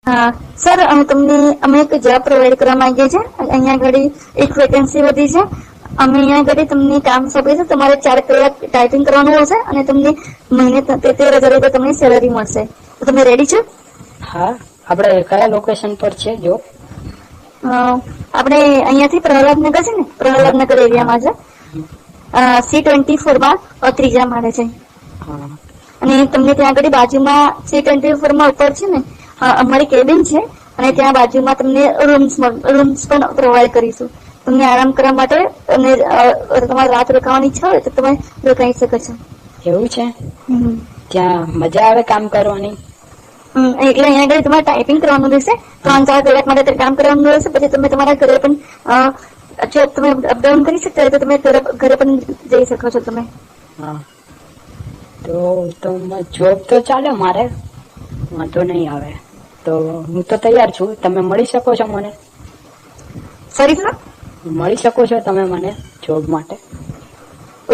હા સર, અમે એક જોબ પ્રોવાઈડ કરવા માંગીએ છીએ. અહીંયા આગળ એક વેકેન્સી વધી છે. અમે અહીંયા આગળ તમને કામ સોંપીશું. તમારે 4 કલાક ટાઈપિંગ કરવાનું હશે અને તમને મહિને 13,000 રૂપિયા તમને સેલરી મળશે. તો તમે રેડી છો? હા, આપણે કયા લોકેશન પર છે જોબ? આપણે અહીંયાથી પ્રહલાદનગર છે ને, પ્રહલાદનગર એરિયામાં છે. C24 માં ત્રીજા માળે છે. અને તમને ત્યાં આગળ બાજુમાં C24 માં ઉપર છે ને અમારી કેબિન છે, અને ત્યાં બાજુમાં તમને રૂમ્સ પણ પ્રોવાઈડ કરીશું. તમને આરામ કરવા માટે અને તમારે રાત રોકાવાની ઈચ્છા હોય તો તમે રોકાઈ શકો છો. એવું છે? ત્યાં મજા આવે કામ કરવાની? એટલે અહીંયા આગળ તમારે ટાઈપિંગ કરવાનું રહેશે. 3-4 કલાક માટે કામ કરવાનું રહેશે. પછી તમે તમારા ઘરે પણ જો તમે અપડાઉન કરી શકતા હોય તો તમે ઘરે પણ જઈ શકો છો તમે. હા, તો જોબ તો ચાલે, મારે વાંધો નહીં આવે. તો હું તો તૈયાર છું. તમે મળી શકો છો મને? Sorry sir? મળી શકો છો તમે મને જોબ માટે?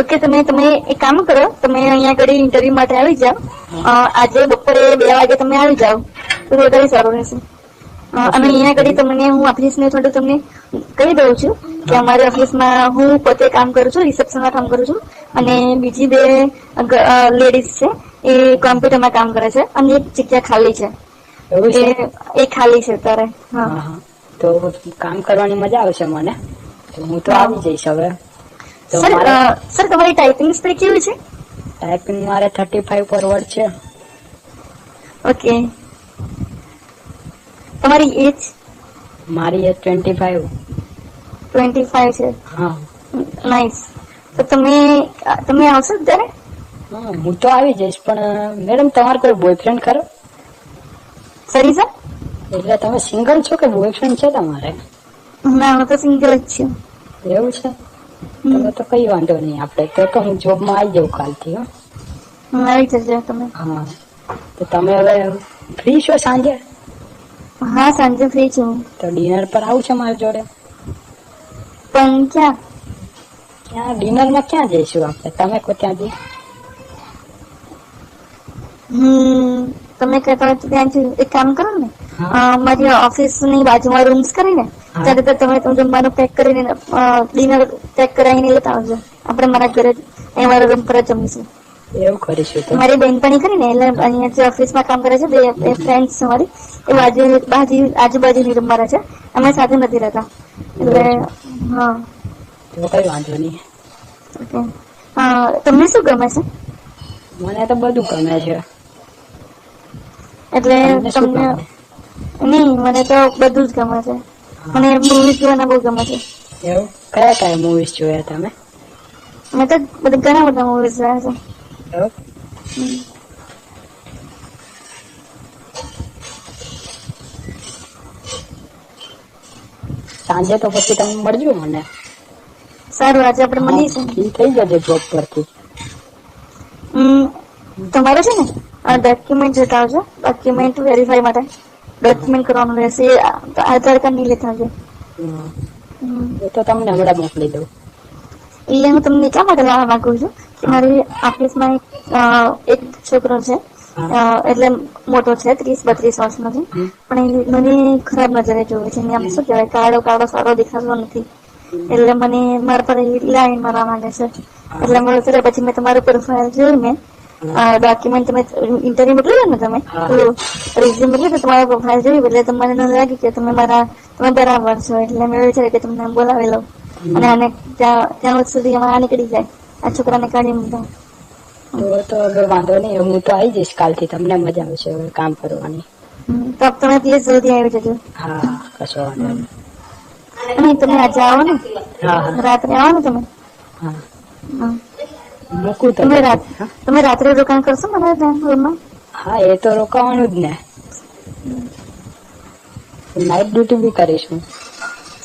ઓકે, તમે એક કામ કરો, તમે અહીંયા આગળ ઇન્ટરવ્યુ માટે આવી જાઓ. આજે બપોરે 2 વાગે તમે આવી જાઓ તો વધારે સારું રહેશે. અને અહીંયા આગળ તમને હું ઓફિસને થોડું તમને કહી દઉં છું કે અમારી ઓફિસમાં હું પોતે કામ કરું છું, રિસેપ્શનમાં કામ કરું છું, અને બીજી 2 લેડીઝ છે એ કોમ્પ્યુટરમાં કામ કરે છે, અને એક જગ્યા ખાલી છે. એ ખાલી છે અત્યારે. હા, તો કામ કરવાની મજા આવશે મને. તો હું તો આવી જઈશ હવે. સર, તમારી ટાઈપિંગ સ્પીડ કેવી છે? ટાઈપિંગ મારે 35 ફોરવર્ડ છે. ઓકે. તમારી એજ? મારી એજ 25. 25 છે. હા. નાઈસ. તો તમે આવશો ત્યારે? હા, હું તો આવી જઈશ. પણ મેડમ, તમારો કોઈ બોયફ્રેન્ડ ખરો? Sorry sir? એટલે તમે સિંગલ છો કે બોયફ્રેન્ડ છે તમારે? ના, હું તો સિંગલ જ છું. એવું છે? તો કઈ વાંધો નહીં. આપણે તો હું જોબમાં આવી જાઉં કાલથી. આવી જજો તમે. હા, તો તમે હવે ફ્રી છો સાંજે? હા, સાંજે ફ્રી છું. તો ડિનર પર આવું છે મારી જોડે? પણ ક્યાં? ડિનરમાં ક્યાં જઈશું આપણે? તમે કહો ત્યાં જઈએ. તમે કહેતા હોય તો ત્યાં એક કામ કરો ને, મારી ઓફિસની બાજુમાં રૂમ્સ કરીને ત્યારે તો તમે જમવાનું પેક કરીને ડિનર પેક કરાવીને લેતા આવજો. આપણે મારા ઘરે મારા રૂમ પર જ જમીશું. એવું કરીશું. મારી બેનપણી કરીને એટલે અહીંયા જે ઓફિસમાં કામ કરે છે, બે ફ્રેન્ડ્સ છે મારી, એ આજુબાજુની રૂમમાં રહે છે. અમે સાથે નથી રહેતા. એટલે હા, તો કઈ વાંધો નહીં. તમને શું ગમે છે? મને તો બધું ગમે છે. એટલે તમને? નહીં, મને તો બધું જ ગમે છે. મને મૂવીઝ જોવાના બહુ ગમે છે. એવું? કયા કયા મૂવીઝ જોયા તમે? મેં તો ઘણા બધા મૂવીઝ જોયા છે. સાંજે તો પછી તમે મળજો મને. સારું, આજે આપણે મળીશું. થઈ જશે જોબ પરથી. તમારે છે ને ડોક્યુમેન્ટ જોતા આવજો. ડોક્યુમેન્ટ વેરીફાઈ માટે ડોક્યુમેન્ટ કરવાનું રહેશે. આધાર કાર્ડ નહીં લેતા આવજો. એ તો તમને હમણાં મોકલી દઉં. એટલે હું તમને એટલા માટે લાવવા માંગુ છું કે મારી ઓફિસમાં એક છોકરો છે, એટલે મોટો છે, 30-32 વર્ષનો છે, પણ મને ખરાબ નજરે જોવે છે. આમ શું કહેવાય, કાળો સારો દેખાતો નથી. એટલે મને મારા પર લાઈન મારવા માંગે છે. એટલે મને પછી મેં તમારું પ્રોફાઇલ જોયું, મેં ડોક્યુમેન્ટ તમે ઇન્ટરવ્યુ મોકલ્યું ને, તમે રિઝ્યુમ મોકલ્યું, તમારું પ્રોફાઇલ જોયું એટલે મને લાગ્યું કે તમે બરાબર છો. એટલે મેં વિચાર્યું કે તમને બોલાવી લઉં અને આને ત્યાં સુધી અમારા નીકળી જાય, આ છોકરાને કાઢી મૂકતા. તો હવે વાંધો નહીં, હું તો આવી જઈશ કાલથી. તમને મજા આવશે હવે કામ કરવાની. તો તમે પ્લીઝ જલ્દી આવી જજો. હા, કશો વાંધો નહીં. તમે આજે આવો ને, રાત્રે આવો ને તમે. મૂકું તમે રાત્રે રોકાણ કરશો મારા ત્યાં રૂમમાં? હા, એ તો રોકાવાનું જ ને. નાઇટ ડ્યુટી બી કરીશું.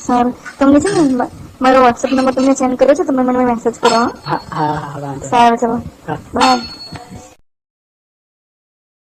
સારું, તમને છે ને મારો વોટ્સએપ નંબર તમને સેન્ડ કર્યો છે, તમે મને મેસેજ કરો. હા, વાંધો. સારું, ચલો, બાય.